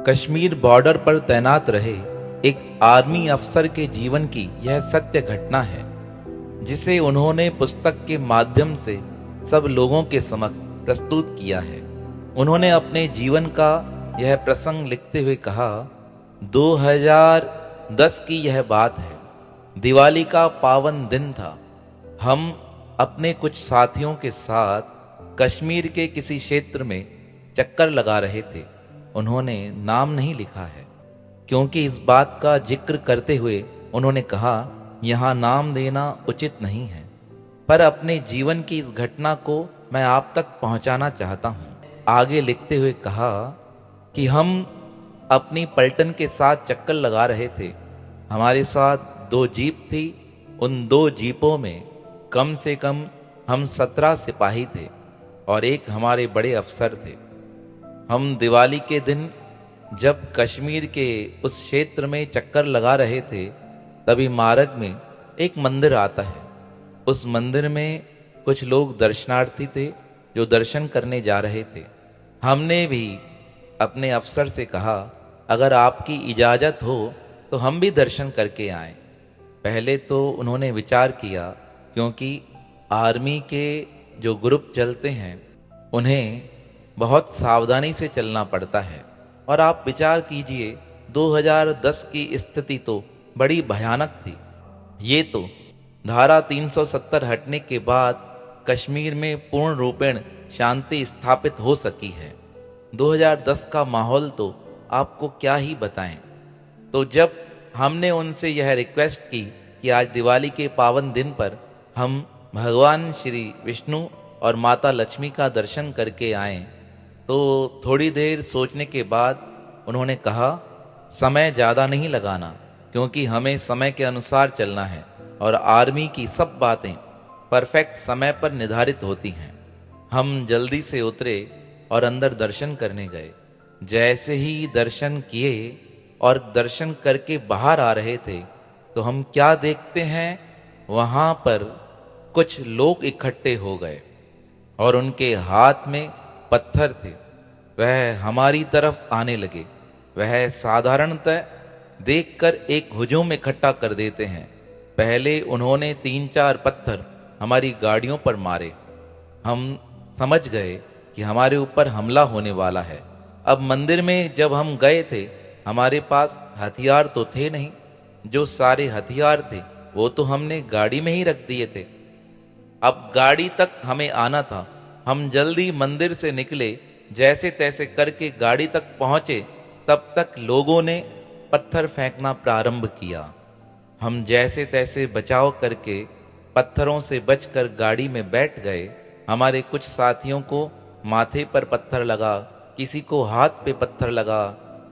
Kashmir border पर तैनात रहे एक आर्मी अफसर के जीवन की यह सत्य घटना है, जिसे उन्होंने पुस्तक के माध्यम से सब लोगों के समक्ष प्रस्तुत किया है। उन्होंने अपने जीवन का यह प्रसंग लिखते हुए कहा, 2010 की यह बात है। दिवाली का पावन दिन था। हम अपने कुछ साथियों के साथ कश्मीर के किसी क्षेत्र में चक्कर लगा रहे थे। उन्होंने नाम नहीं लिखा है, क्योंकि इस बात का जिक्र करते हुए उन्होंने कहा, यहाँ नाम देना उचित नहीं है, पर अपने जीवन की इस घटना को मैं आप तक पहुंचाना चाहता हूं। आगे लिखते हुए कहा कि हम अपनी पलटन के साथ चक्कर लगा रहे थे। हमारे साथ 2 जीप थी। उन 2 जीपों में कम से कम हम 17 सिपाही थे और एक हमारे बड़े अफसर थे। हम दिवाली के दिन जब कश्मीर के उस क्षेत्र में चक्कर लगा रहे थे, तभी मार्ग में एक मंदिर आता है। उस मंदिर में कुछ लोग दर्शनार्थी थे जो दर्शन करने जा रहे थे। हमने भी अपने अफसर से कहा, अगर आपकी इजाज़त हो तो हम भी दर्शन करके आएं। पहले तो उन्होंने विचार किया, क्योंकि आर्मी के जो ग्रुप चलते हैं उन्हें बहुत सावधानी से चलना पड़ता है। और आप विचार कीजिए, 2010 की स्थिति तो बड़ी भयानक थी। ये तो धारा 370 हटने के बाद कश्मीर में पूर्ण रूपेण शांति स्थापित हो सकी है। 2010 का माहौल तो आपको क्या ही बताएं। तो जब हमने उनसे यह रिक्वेस्ट की कि आज दिवाली के पावन दिन पर हम भगवान श्री विष्णु और माता लक्ष्मी का दर्शन करके आएं, तो थोड़ी देर सोचने के बाद उन्होंने कहा, समय ज़्यादा नहीं लगाना, क्योंकि हमें समय के अनुसार चलना है और आर्मी की सब बातें परफेक्ट समय पर निर्धारित होती हैं। हम जल्दी से उतरे और अंदर दर्शन करने गए। जैसे ही दर्शन किए और दर्शन करके बाहर आ रहे थे, तो हम क्या देखते हैं, वहाँ पर कुछ लोग इकट्ठे हो गए और उनके हाथ में पत्थर थे। वह हमारी तरफ आने लगे। वह साधारणतः देखकर एक हुजूम इकट्ठा कर देते हैं। पहले उन्होंने 3-4 पत्थर हमारी गाड़ियों पर मारे। हम समझ गए कि हमारे ऊपर हमला होने वाला है। अब मंदिर में जब हम गए थे, हमारे पास हथियार तो थे नहीं। जो सारे हथियार थे वो तो हमने गाड़ी में ही रख दिए थे। अब गाड़ी तक हमें आना था। हम जल्दी मंदिर से निकले, जैसे तैसे करके गाड़ी तक पहुंचे, तब तक लोगों ने पत्थर फेंकना प्रारंभ किया। हम जैसे तैसे बचाव करके पत्थरों से बचकर गाड़ी में बैठ गए। हमारे कुछ साथियों को माथे पर पत्थर लगा, किसी को हाथ पे पत्थर लगा,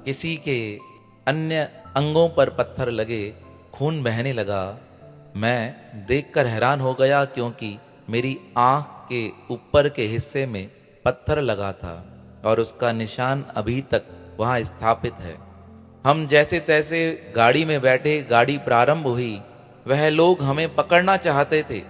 किसी के अन्य अंगों पर पत्थर लगे, खून बहने लगा। मैं देखकर हैरान हो गया, क्योंकि मेरी आँख के ऊपर के हिस्से में पत्थर लगा था और उसका निशान अभी तक वहाँ स्थापित है। हम जैसे तैसे गाड़ी में बैठे, गाड़ी प्रारंभ हुई। वह लोग हमें पकड़ना चाहते थे,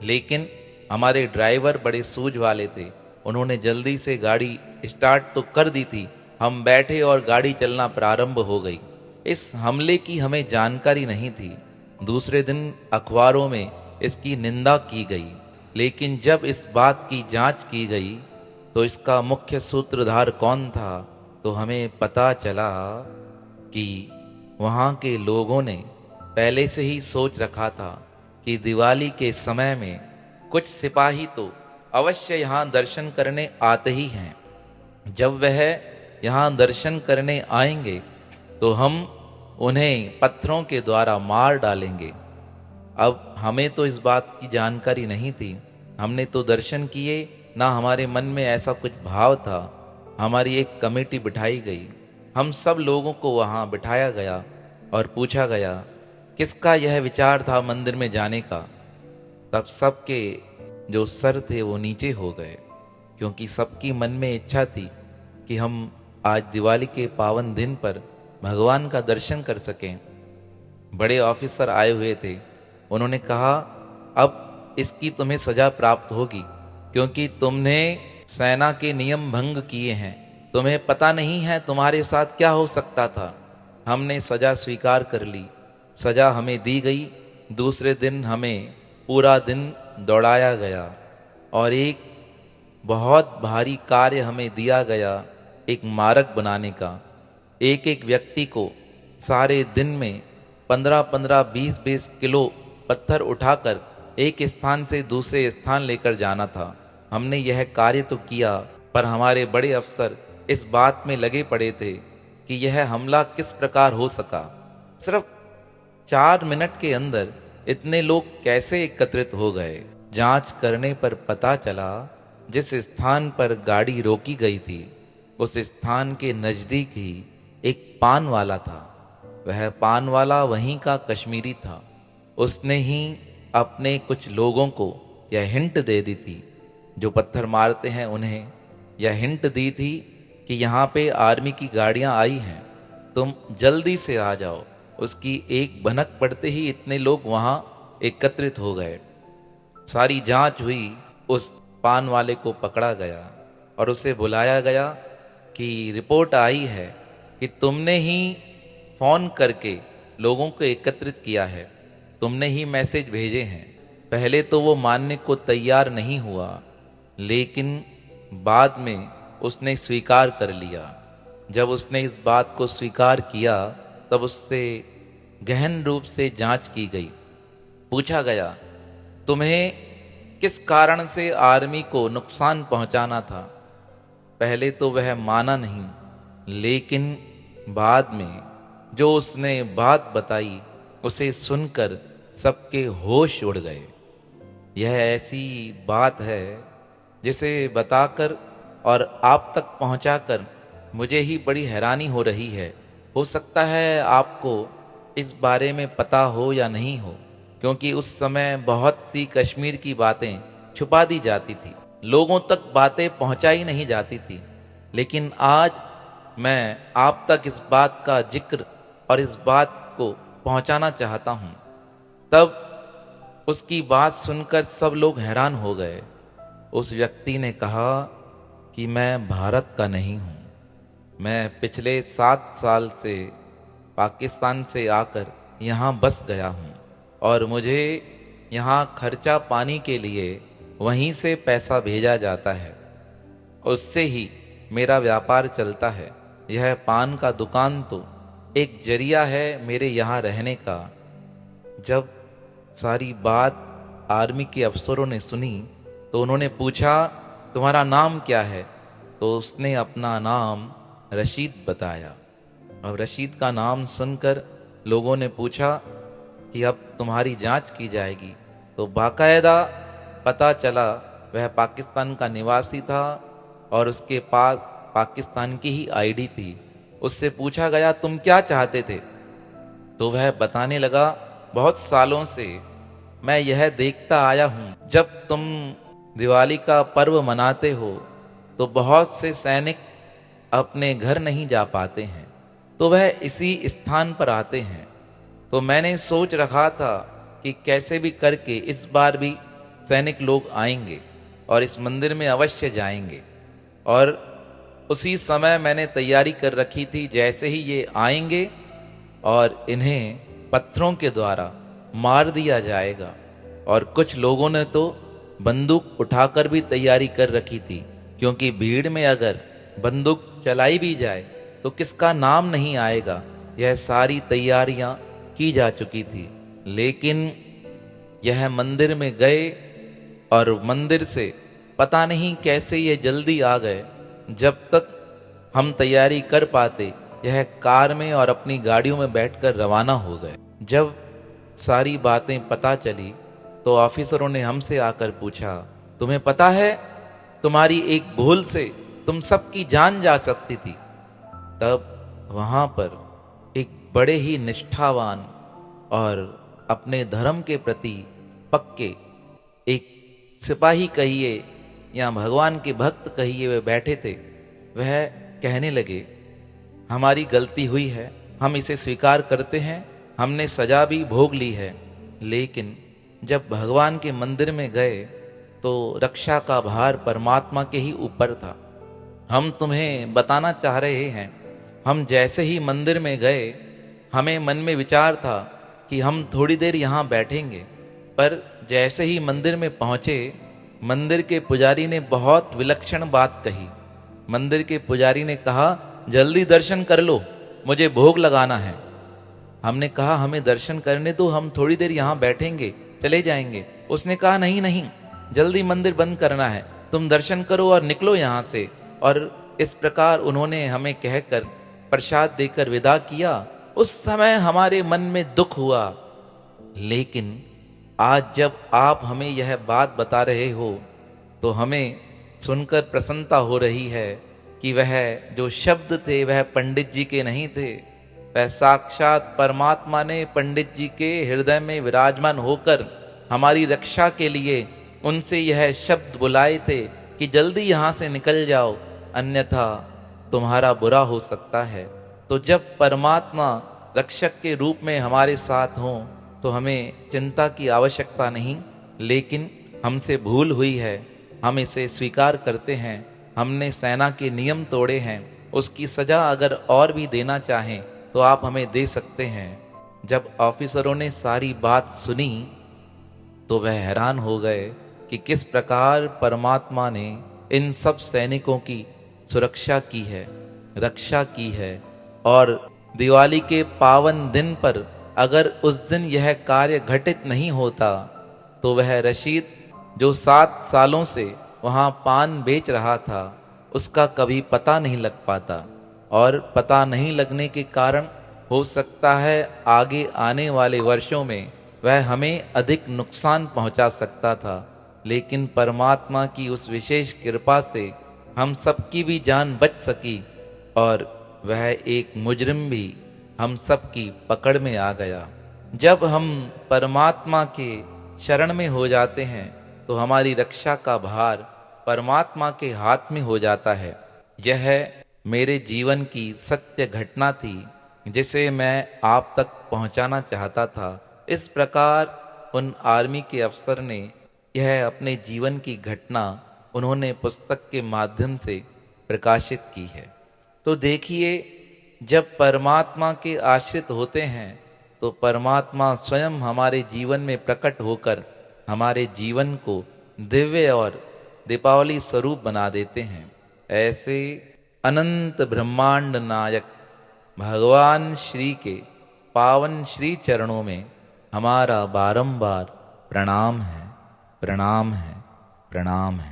लेकिन हमारे ड्राइवर बड़े सूझ वाले थे। उन्होंने जल्दी से गाड़ी स्टार्ट तो कर दी थी। हम बैठे और गाड़ी चलना प्रारंभ हो गई। इस हमले की हमें जानकारी नहीं थी। दूसरे दिन अखबारों में इसकी निंदा की गई, लेकिन जब इस बात की जांच की गई तो इसका मुख्य सूत्रधार कौन था, तो हमें पता चला कि वहाँ के लोगों ने पहले से ही सोच रखा था कि दिवाली के समय में कुछ सिपाही तो अवश्य यहाँ दर्शन करने आते ही हैं। जब वह यहाँ दर्शन करने आएंगे तो हम उन्हें पत्थरों के द्वारा मार डालेंगे। अब हमें तो इस बात की जानकारी नहीं थी। हमने तो दर्शन किए, ना हमारे मन में ऐसा कुछ भाव था। हमारी एक कमेटी बिठाई गई। हम सब लोगों को वहाँ बिठाया गया और पूछा गया, किसका यह विचार था मंदिर में जाने का। तब सबके जो सर थे वो नीचे हो गए, क्योंकि सबकी मन में इच्छा थी कि हम आज दिवाली के पावन दिन पर भगवान का दर्शन कर सकें। बड़े ऑफिसर आए हुए थे। उन्होंने कहा, अब इसकी तुम्हें सजा प्राप्त होगी, क्योंकि तुमने सेना के नियम भंग किए हैं। तुम्हें पता नहीं है तुम्हारे साथ क्या हो सकता था। हमने सजा स्वीकार कर ली, सजा हमें दी गई। दूसरे दिन हमें पूरा दिन दौड़ाया गया और एक बहुत भारी कार्य हमें दिया गया, एक मार्ग बनाने का। एक एक व्यक्ति को सारे दिन में 15-15, 20-20 किलो पत्थर उठाकर एक स्थान से दूसरे स्थान लेकर जाना था। हमने यह कार्य तो किया, पर हमारे बड़े अफसर इस बात में लगे पड़े थे कि यह हमला किस प्रकार हो सका। सिर्फ 4 मिनट के अंदर इतने लोग कैसे एकत्रित हो गए। जांच करने पर पता चला जिस स्थान पर गाड़ी रोकी गई थी उस स्थान के नज़दीक ही एक पान वाला था। वह पान वाला वहीं का कश्मीरी था। उसने ही अपने कुछ लोगों को यह हिंट दे दी थी, जो पत्थर मारते हैं उन्हें यह हिंट दी थी कि यहाँ पे आर्मी की गाड़ियाँ आई हैं, तुम जल्दी से आ जाओ। उसकी एक भनक पड़ते ही इतने लोग वहाँ एकत्रित हो गए। सारी जांच हुई, उस पान वाले को पकड़ा गया और उसे बुलाया गया कि रिपोर्ट आई है कि तुमने ही फ़ोन करके लोगों को एकत्रित किया है, तुमने ही मैसेज भेजे हैं। पहले तो वो मानने को तैयार नहीं हुआ, लेकिन बाद में उसने स्वीकार कर लिया। जब उसने इस बात को स्वीकार किया तब उससे गहन रूप से जांच की गई। पूछा गया, तुम्हें किस कारण से आर्मी को नुकसान पहुंचाना था। पहले तो वह माना नहीं, लेकिन बाद में जो उसने बात बताई उसे सुनकर सबके होश उड़ गए। यह ऐसी बात है जिसे बताकर और आप तक पहुंचाकर मुझे ही बड़ी हैरानी हो रही है। हो सकता है आपको इस बारे में पता हो या नहीं हो, क्योंकि उस समय बहुत सी कश्मीर की बातें छुपा दी जाती थी, लोगों तक बातें पहुंचाई नहीं जाती थी। लेकिन आज मैं आप तक इस बात का जिक्र और इस बात को पहुंचाना चाहता हूं। तब उसकी बात सुनकर सब लोग हैरान हो गए। उस व्यक्ति ने कहा कि मैं भारत का नहीं हूं, मैं पिछले 7 साल से पाकिस्तान से आकर यहाँ बस गया हूँ और मुझे यहाँ खर्चा पानी के लिए वहीं से पैसा भेजा जाता है, उससे ही मेरा व्यापार चलता है। यह पान का दुकान तो एक जरिया है मेरे यहाँ रहने का। जब सारी बात आर्मी के अफसरों ने सुनी तो उन्होंने पूछा, तुम्हारा नाम क्या है? तो उसने अपना नाम रशीद बताया। अब रशीद का नाम सुनकर लोगों ने पूछा कि अब तुम्हारी जांच की जाएगी। तो बाकायदा पता चला वह पाकिस्तान का निवासी था और उसके पास पाकिस्तान की ही आईडी थी। उससे पूछा गया, तुम क्या चाहते थे? तो वह बताने लगा, बहुत सालों से मैं यह देखता आया हूँ, जब तुम दिवाली का पर्व मनाते हो तो बहुत से सैनिक अपने घर नहीं जा पाते हैं, तो वह इसी स्थान पर आते हैं। तो मैंने सोच रखा था कि कैसे भी करके इस बार भी सैनिक लोग आएंगे और इस मंदिर में अवश्य जाएंगे। और उसी समय मैंने तैयारी कर रखी थी, जैसे ही ये आएंगे और इन्हें पत्थरों के द्वारा मार दिया जाएगा। और कुछ लोगों ने तो बंदूक उठाकर भी तैयारी कर रखी थी, क्योंकि भीड़ में अगर बंदूक चलाई भी जाए तो किसका नाम नहीं आएगा। यह सारी तैयारियां की जा चुकी थी। लेकिन यह मंदिर में गए और मंदिर से पता नहीं कैसे ये जल्दी आ गए। जब तक हम तैयारी कर पाते, यह कार में और अपनी गाड़ियों में बैठकर रवाना हो गए। जब सारी बातें पता चली तो ऑफिसरों ने हमसे आकर पूछा, तुम्हें पता है तुम्हारी एक भूल से तुम सबकी जान जा सकती थी। तब वहां पर एक बड़े ही निष्ठावान और अपने धर्म के प्रति पक्के एक सिपाही कहिए या भगवान के भक्त कहिए, वे बैठे थे। वह कहने लगे, हमारी गलती हुई है, हम इसे स्वीकार करते हैं, हमने सजा भी भोग ली है। लेकिन जब भगवान के मंदिर में गए तो रक्षा का भार परमात्मा के ही ऊपर था। हम तुम्हें बताना चाह रहे हैं। हम जैसे ही मंदिर में गए, हमें मन में विचार था कि हम थोड़ी देर यहाँ बैठेंगे, पर जैसे ही मंदिर में पहुँचे, मंदिर के पुजारी ने बहुत विलक्षण बात कही। मंदिर के पुजारी ने कहा, जल्दी दर्शन कर लो, मुझे भोग लगाना है। हमने कहा, हमें दर्शन करने दो, हम थोड़ी देर यहाँ बैठेंगे, चले जाएंगे। उसने कहा, नहीं नहीं, जल्दी मंदिर बंद करना है, तुम दर्शन करो और निकलो यहाँ से। और इस प्रकार उन्होंने हमें कहकर प्रसाद देकर विदा किया। उस समय हमारे मन में दुख हुआ, लेकिन आज जब आप हमें यह बात बता रहे हो तो हमें सुनकर प्रसन्नता हो रही है कि वह जो शब्द थे वह पंडित जी के नहीं थे। वह साक्षात परमात्मा ने पंडित जी के हृदय में विराजमान होकर हमारी रक्षा के लिए उनसे यह शब्द बुलाए थे कि जल्दी यहाँ से निकल जाओ, अन्यथा तुम्हारा बुरा हो सकता है। तो जब परमात्मा रक्षक के रूप में हमारे साथ हों तो हमें चिंता की आवश्यकता नहीं, लेकिन हमसे भूल हुई है, हम इसे स्वीकार करते हैं। हमने सेना के नियम तोड़े हैं, उसकी सजा अगर और भी देना चाहें तो आप हमें दे सकते हैं। जब ऑफिसरों ने सारी बात सुनी तो वह हैरान हो गए कि किस प्रकार परमात्मा ने इन सब सैनिकों की सुरक्षा की है, रक्षा की है। और दिवाली के पावन दिन पर अगर उस दिन यह कार्य घटित नहीं होता तो वह रशीद जो 7 सालों से वहाँ पान बेच रहा था, उसका कभी पता नहीं लग पाता। और पता नहीं लगने के कारण हो सकता है आगे आने वाले वर्षों में वह हमें अधिक नुकसान पहुंचा सकता था। लेकिन परमात्मा की उस विशेष कृपा से हम सबकी भी जान बच सकी और वह एक मुजरिम भी हम सबकी पकड़ में आ गया। जब हम परमात्मा के शरण में हो जाते हैं तो हमारी रक्षा का भार परमात्मा के हाथ में हो जाता है। यह मेरे जीवन की सत्य घटना थी जिसे मैं आप तक पहुंचाना चाहता था। इस प्रकार उन आर्मी के अफसर ने यह अपने जीवन की घटना उन्होंने पुस्तक के माध्यम से प्रकाशित की है। तो देखिए, जब परमात्मा के आश्रित होते हैं तो परमात्मा स्वयं हमारे जीवन में प्रकट होकर हमारे जीवन को दिव्य और दीपावली स्वरूप बना देते हैं। ऐसे अनंत ब्रह्मांड नायक भगवान श्री के पावन श्री चरणों में हमारा बारंबार प्रणाम है, प्रणाम है, प्रणाम है।